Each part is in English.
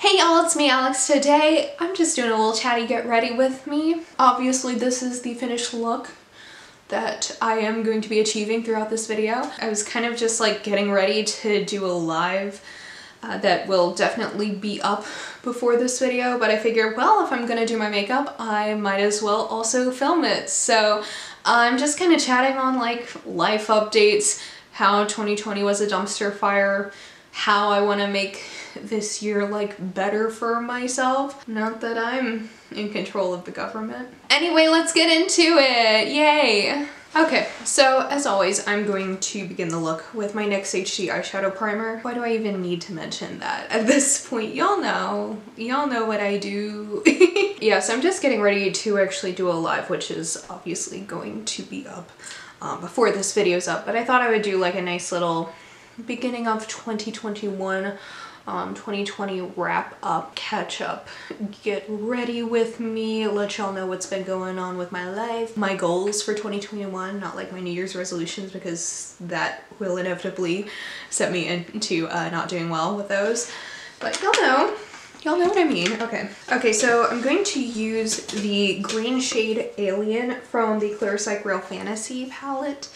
Hey y'all, it's me Alex. Today I'm just doing a little chatty get ready with me. Obviously this is the finished look that I am going to be achieving throughout this video. I was kind of just like getting ready to do a live that will definitely be up before this video, but I figured, well, if I'm gonna do my makeup, I might as well also film it. So I'm just kind of chatting on like life updates, how 2020 was a dumpster fire, how I want to make this year like better for myself. Not that I'm in control of the government. Anyway, let's get into it. Yay! Okay, so as always, I'm going to begin the look with my NYX HD eyeshadow primer. Why do I even need to mention that at this point? Y'all know what I do. Yeah, so I'm just getting ready to actually do a live, which is obviously going to be up before this video's up, but I thought I would do like a nice little beginning of 2021 2020 wrap up, catch up, get ready with me, let y'all know what's been going on with my life, my goals for 2021, not like my New Year's resolutions because that will inevitably set me into not doing well with those, but y'all know what I mean. Okay, so I'm going to use the green shade Alien from the Clarisonic Real Fantasy palette.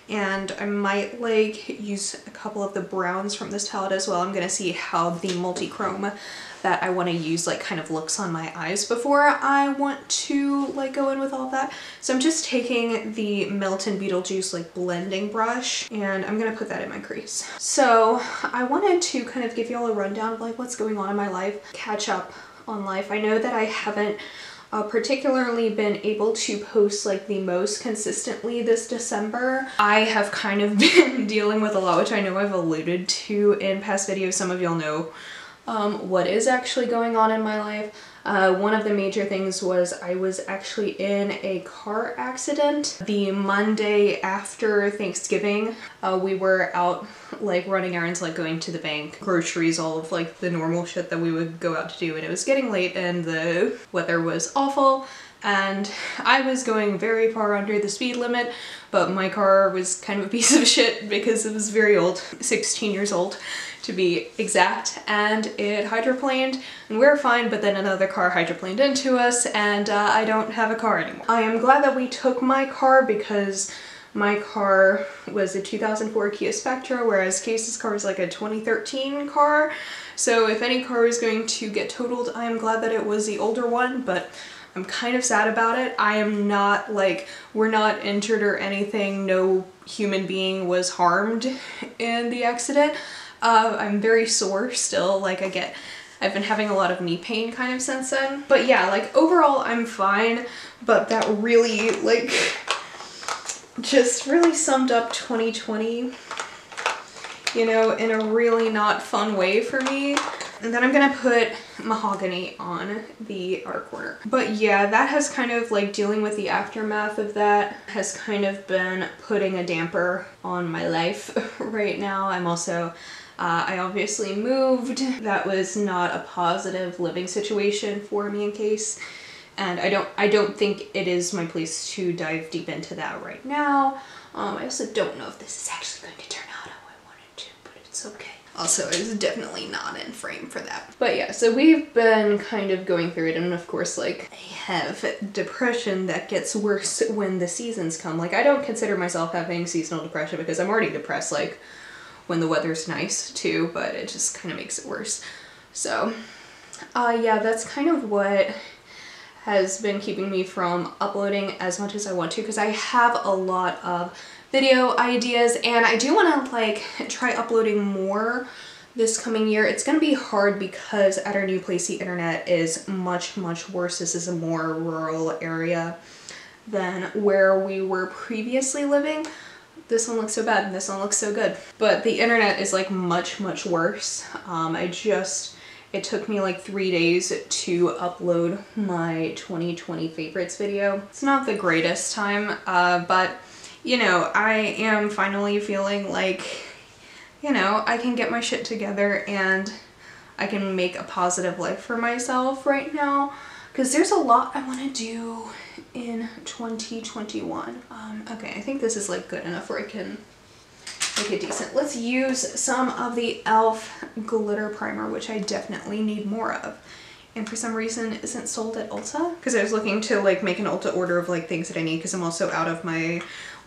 And I might like use a couple of the browns from this palette as well. I'm gonna see how the multi-chrome that I want to use like kind of looks on my eyes before I want to like go in with all of that. So I'm just taking the Melton Beetlejuice like blending brush and I'm gonna put that in my crease. So I wanted to kind of give y'all a rundown of like what's going on in my life, catch up on life. I know that I haven't particularly been able to post like the most consistently this December. I have kind of been dealing with a lot, which I know I've alluded to in past videos. Some of y'all know what is actually going on in my life. One of the major things was I was actually in a car accident the Monday after Thanksgiving. We were out like running errands, like going to the bank, groceries, all of like the normal shit that we would go out to do, and it was getting late and the weather was awful and I was going very far under the speed limit, but my car was kind of a piece of shit because it was very old, 16 years old to be exact, and it hydroplaned and we were fine, but then another car hydroplaned into us and I don't have a car anymore. I am glad that we took my car because my car was a 2004 Kia Spectra, whereas Case's car is like a 2013 car. So if any car is going to get totaled, I am glad that it was the older one, but I'm kind of sad about it. I am not like, we're not injured or anything. No human being was harmed in the accident. I'm very sore still. Like I've been having a lot of knee pain kind of since then. But yeah, like overall I'm fine, but that really like just really summed up 2020, you know, in a really not fun way for me. And then I'm gonna put Mahogany on the outer corner. But yeah, that has kind of like dealing with the aftermath of that has kind of been putting a damper on my life right now. I'm also, I obviously moved. That was not a positive living situation for me in Case. And I don't think it is my place to dive deep into that right now. I also don't know if this is actually going to turn out how I wanted to, but it's okay. Also, I was definitely not in frame for that. But yeah, so we've been kind of going through it, and of course, like, I have depression that gets worse when the seasons come. Like, I don't consider myself having seasonal depression because I'm already depressed, like, when the weather's nice, too, but it just kind of makes it worse. So, yeah, that's kind of what has been keeping me from uploading as much as I want to, because I have a lot of video ideas and I do want to like try uploading more this coming year. It's gonna be hard because at our new place the internet is much worse. This is a more rural area than where we were previously living. This one looks so bad and this one looks so good, but the internet is like much worse. It took me like 3 days to upload my 2020 favorites video. It's not the greatest time, but you know, I am finally feeling like, you know, I can get my shit together and I can make a positive life for myself right now, because there's a lot I want to do in 2021. Okay, I think this is like good enough where I can make it decent. Let's use some of the e.l.f. glitter primer, which I definitely need more of. And for some reason isn't sold at Ulta. Because I was looking to like make an Ulta order of like things that I need because I'm also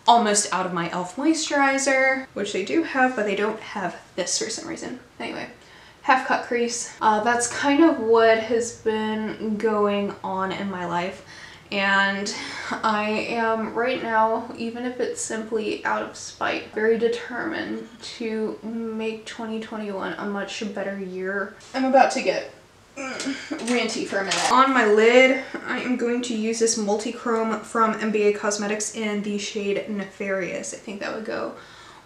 almost out of my e.l.f. moisturizer, which they do have, but they don't have this for some reason. Anyway, half cut crease. That's kind of what has been going on in my life. And I am right now, even if it's simply out of spite, very determined to make 2021 a much better year. I'm about to get ranty for a minute. On my lid, I am going to use this multi-chrome from MBA Cosmetics in the shade Nefarious. I think that would go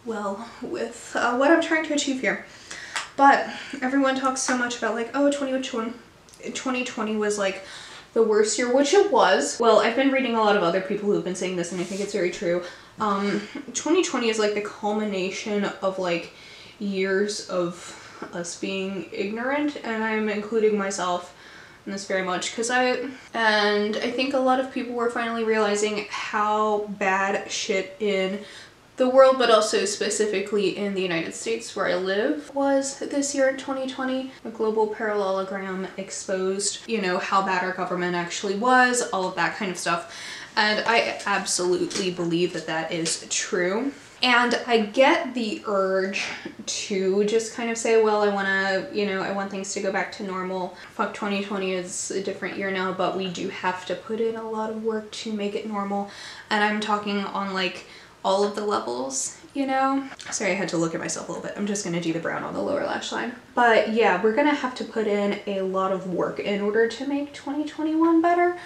well with what I'm trying to achieve here. But everyone talks so much about like, oh, 2020 was like the worst year, which it was. Well, I've been reading a lot of other people who've been saying this and I think it's very true. 2020 is like the culmination of like years of us being ignorant, and I'm including myself in this very much because I think a lot of people were finally realizing how bad shit in the world, but also specifically in the United States where I live, was this year in 2020. A global parallelogram exposed, you know, how bad our government actually was, all of that kind of stuff. And I absolutely believe that that is true. And I get the urge to just kind of say, well, I want to, you know, I want things to go back to normal. Fuck, 2020 is a different year now, but we do have to put in a lot of work to make it normal. And I'm talking on like all of the levels, you know? Sorry, I had to look at myself a little bit. I'm just gonna do the brown on the lower lash line. But yeah, we're gonna have to put in a lot of work in order to make 2021 better.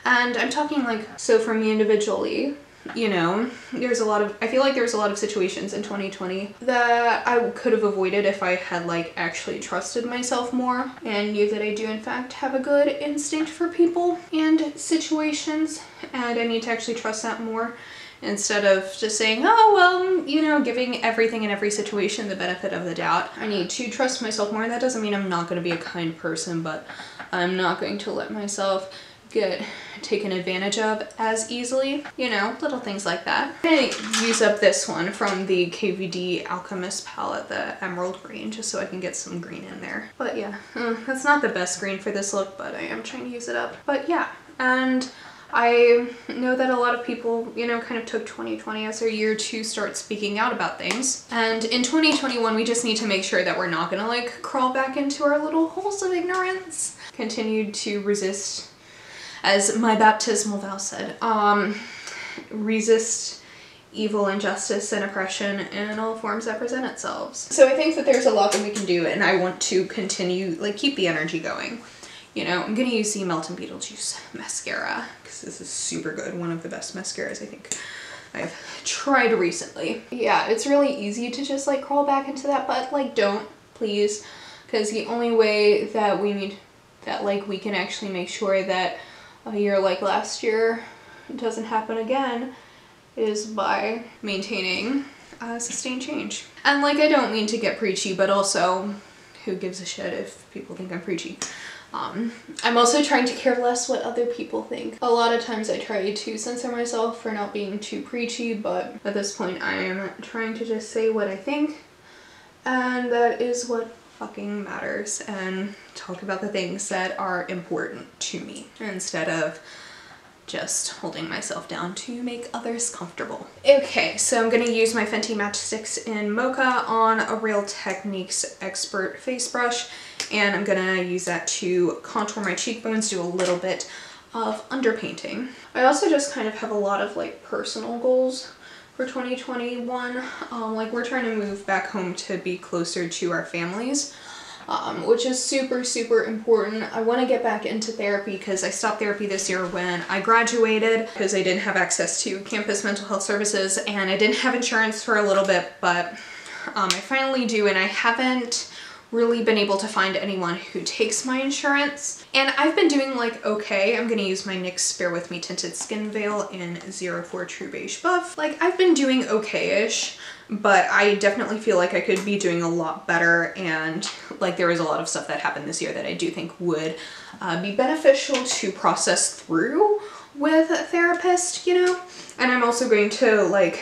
And I'm talking like, so for me individually, you know, I feel like there's a lot of situations in 2020 that I could have avoided if I had like actually trusted myself more and knew that I do in fact have a good instinct for people and situations, and I need to actually trust that more instead of just saying, oh, well, you know, giving everything in every situation the benefit of the doubt. I need to trust myself more. That doesn't mean I'm not going to be a kind person, but I'm not going to let myself get taken advantage of as easily, you know, little things like that. I'm gonna use up this one from the KVD Alchemist palette, the emerald green, just so I can get some green in there. But yeah, that's not the best green for this look, but I am trying to use it up. But yeah, and I know that a lot of people, you know, kind of took 2020 as their year to start speaking out about things. And in 2021, we just need to make sure that we're not gonna like crawl back into our little holes of ignorance. Continue to resist, as my baptismal vow said, resist evil, injustice, and oppression in all forms that present itself. So I think that there's a lot that we can do, and I want to continue, like, keep the energy going. You know, I'm gonna use the Melt and Beetlejuice mascara because this is super good. One of the best mascaras I think I've tried recently. Yeah, it's really easy to just like crawl back into that, but like don't, please, because the only way that we can actually make sure that a year like last year doesn't happen again is by maintaining sustained change. And like, I don't mean to get preachy, but also who gives a shit if people think I'm preachy. I'm also trying to care less what other people think. A lot of times I try to censor myself for not being too preachy, but at this point I am trying to just say what I think, and that is what fucking matters, and talk about the things that are important to me instead of just holding myself down to make others comfortable. Okay, so I'm gonna use my Fenty Match Stix in Mocha on a Real Techniques Expert face brush, and I'm gonna use that to contour my cheekbones, do a little bit of underpainting. I also just kind of have a lot of like personal goals for 2021. Like, we're trying to move back home to be closer to our families, which is super, super important. I want to get back into therapy because I stopped therapy this year when I graduated because I didn't have access to campus mental health services, and I didn't have insurance for a little bit, but I finally do, and I haven't really been able to find anyone who takes my insurance. And I've been doing like okay. I'm gonna use my NYX Bear With Me Tinted Skin Veil in 04 True Beige Buff. Like, I've been doing okay-ish, but I definitely feel like I could be doing a lot better, and like there was a lot of stuff that happened this year that I do think would be beneficial to process through with a therapist, you know? And I'm also going to like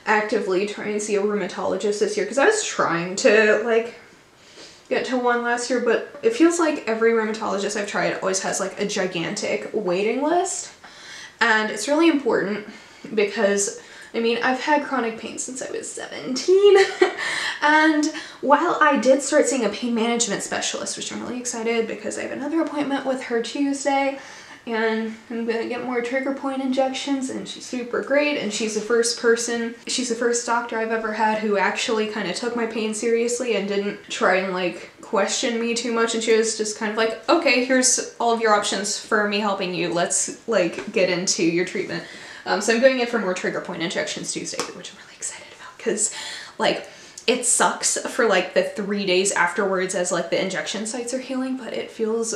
actively trying to see a rheumatologist this year because I was trying to like get to one last year, but it feels like every rheumatologist I've tried always has like a gigantic waiting list. And it's really important because, I mean, I've had chronic pain since I was 17. And while I did start seeing a pain management specialist, which I'm really excited because I have another appointment with her Tuesday, and I'm gonna get more trigger point injections, and she's super great, and she's the first doctor I've ever had who actually kind of took my pain seriously and didn't try and like question me too much, and she was just kind of like, okay, here's all of your options for me helping you, let's like get into your treatment. So I'm going in for more trigger point injections Tuesday, which I'm really excited about because like it sucks for like the 3 days afterwards as like the injection sites are healing, but it feels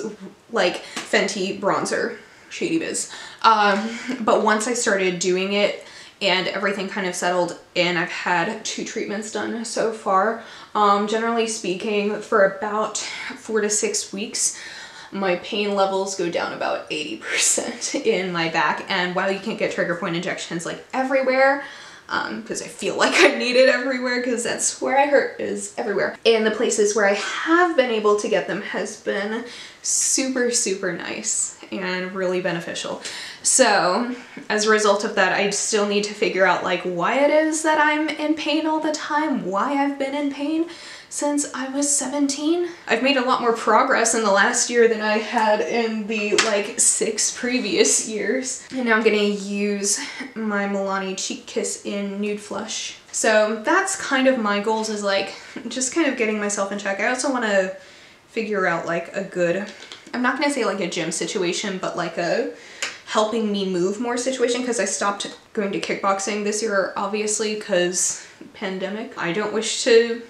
like Fenty bronzer, Shady Biz. But once I started doing it and everything kind of settled in, I've had 2 treatments done so far. Generally speaking, for about 4 to 6 weeks, my pain levels go down about 80% in my back. And while you can't get trigger point injections like everywhere, because I feel like I need it everywhere because that's where I hurt, is everywhere. And the places where I have been able to get them has been super, super nice and really beneficial. So as a result of that, I still need to figure out like why it is that I'm in pain all the time, why I've been in pain since I was 17. I've made a lot more progress in the last year than I had in the like 6 previous years. And now I'm gonna use my Milani Cheek Kiss in Nude Flush. So that's kind of my goals, is like just kind of getting myself in check. I also want to figure out like a good, I'm not gonna say like a gym situation, but like a helping me move more situation, because I stopped going to kickboxing this year, obviously, because pandemic. I don't wish to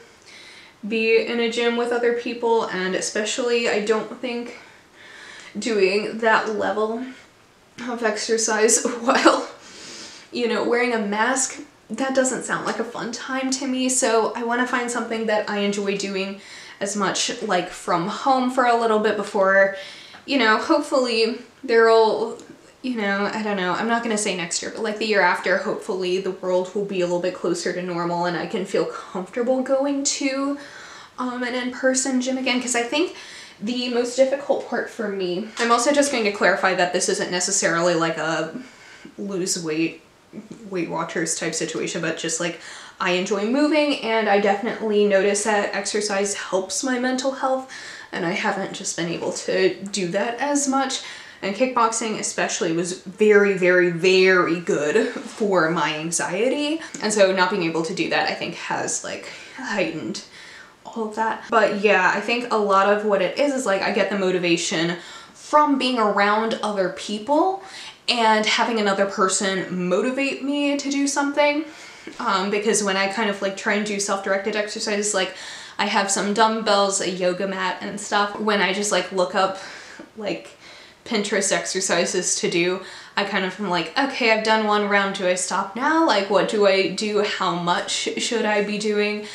be in a gym with other people, and especially I don't think doing that level of exercise while, you know, wearing a mask, that doesn't sound like a fun time to me. So I want to find something that I enjoy doing as much, like from home for a little bit before, you know, hopefully there'll, you know, I don't know, I'm not gonna say next year, but like the year after, hopefully the world will be a little bit closer to normal and I can feel comfortable going to an in-person gym again, because I think the most difficult part for me, I'm also just going to clarify that this isn't necessarily like a lose weight, Weight Watchers type situation, but just like I enjoy moving, and I definitely notice that exercise helps my mental health, and I haven't just been able to do that as much. And kickboxing especially was very, very, very good for my anxiety. And so not being able to do that, I think, has like heightened all of that. But yeah, I think a lot of what it is like I get the motivation from being around other people and having another person motivate me to do something. Because when I kind of like try and do self-directed exercises, like I have some dumbbells, a yoga mat and stuff, when I just like look up like Pinterest exercises to do, I kind of am like, okay, I've done one round, do I stop now? Like, what do I do? How much should I be doing?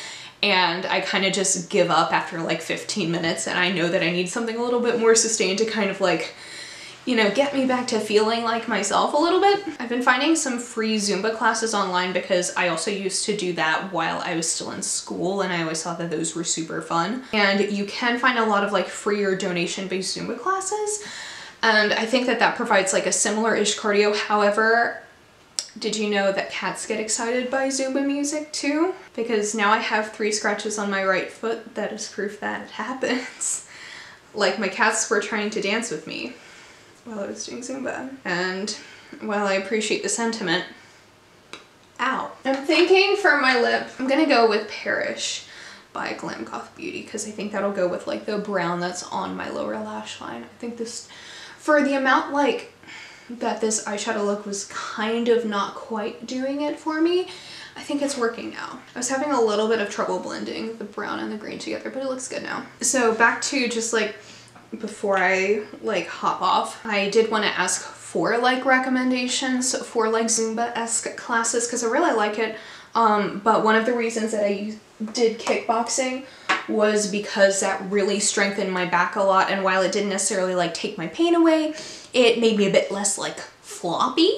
And I kind of just give up after like 15 minutes, and I know that I need something a little bit more sustained to kind of like, you know, get me back to feeling like myself a little bit. I've been finding some free Zumba classes online because I also used to do that while I was still in school, and I always thought that those were super fun. And you can find a lot of like free or donation-based Zumba classes. And I think that that provides like a similar-ish cardio. However, did you know that cats get excited by Zumba music too? Because now I have 3 scratches on my right foot. That is proof that it happens. Like my cats were trying to dance with me while I was doing Zumba. And while I appreciate the sentiment, ow. I'm thinking for my lip, I'm gonna go with Perish by Glam Goth Beauty, because I think that'll go with like the brown that's on my lower lash line. I think this, for the amount like that this eyeshadow look was kind of not quite doing it for me, I think it's working now. I was having a little bit of trouble blending the brown and the green together, but it looks good now. So back to just like, before I like hop off, I did want to ask for like recommendations for like Zumba-esque classes, because I really like it. But one of the reasons that I did kickboxing was because that really strengthened my back a lot, and while it didn't necessarily like take my pain away, it made me a bit less like floppy,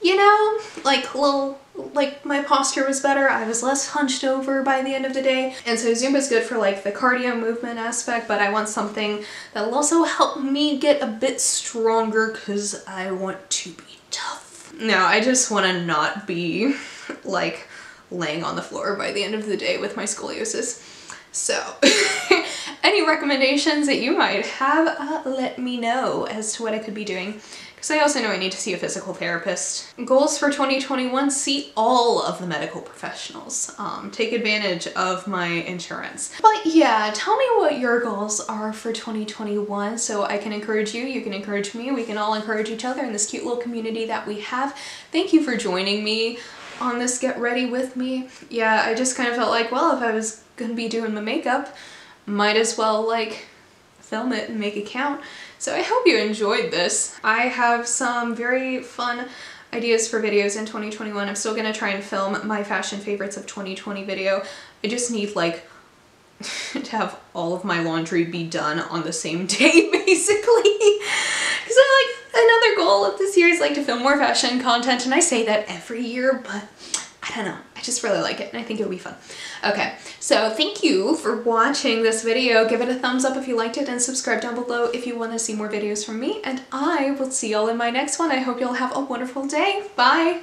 you know, like little like my posture was better. I was less hunched over by the end of the day. And so Zumba's good for like the cardio movement aspect, but I want something that will also help me get a bit stronger because I want to be tough. No, I just want to not be like laying on the floor by the end of the day with my scoliosis. So any recommendations that you might have, let me know as to what I could be doing. Because I also know I need to see a physical therapist. Goals for 2021, see all of the medical professionals. Take advantage of my insurance. But yeah, tell me what your goals are for 2021 so I can encourage you, you can encourage me, we can all encourage each other in this cute little community that we have. Thank you for joining me on this Get Ready With Me. Yeah, I just kind of felt like, well, if I was gonna be doing my makeup, might as well like film it and make it count. So I hope you enjoyed this. I have some very fun ideas for videos in 2021. I'm still gonna try and film my fashion favorites of 2020 video. I just need like to have all of my laundry be done on the same day basically. Because I like another goal of this year is like to film more fashion content, and I say that every year, but I don't know. I just really like it and I think it'll be fun. Okay, so thank you for watching this video. Give it a thumbs up if you liked it and subscribe down below if you want to see more videos from me, and I will see y'all in my next one. I hope y'all have a wonderful day. Bye!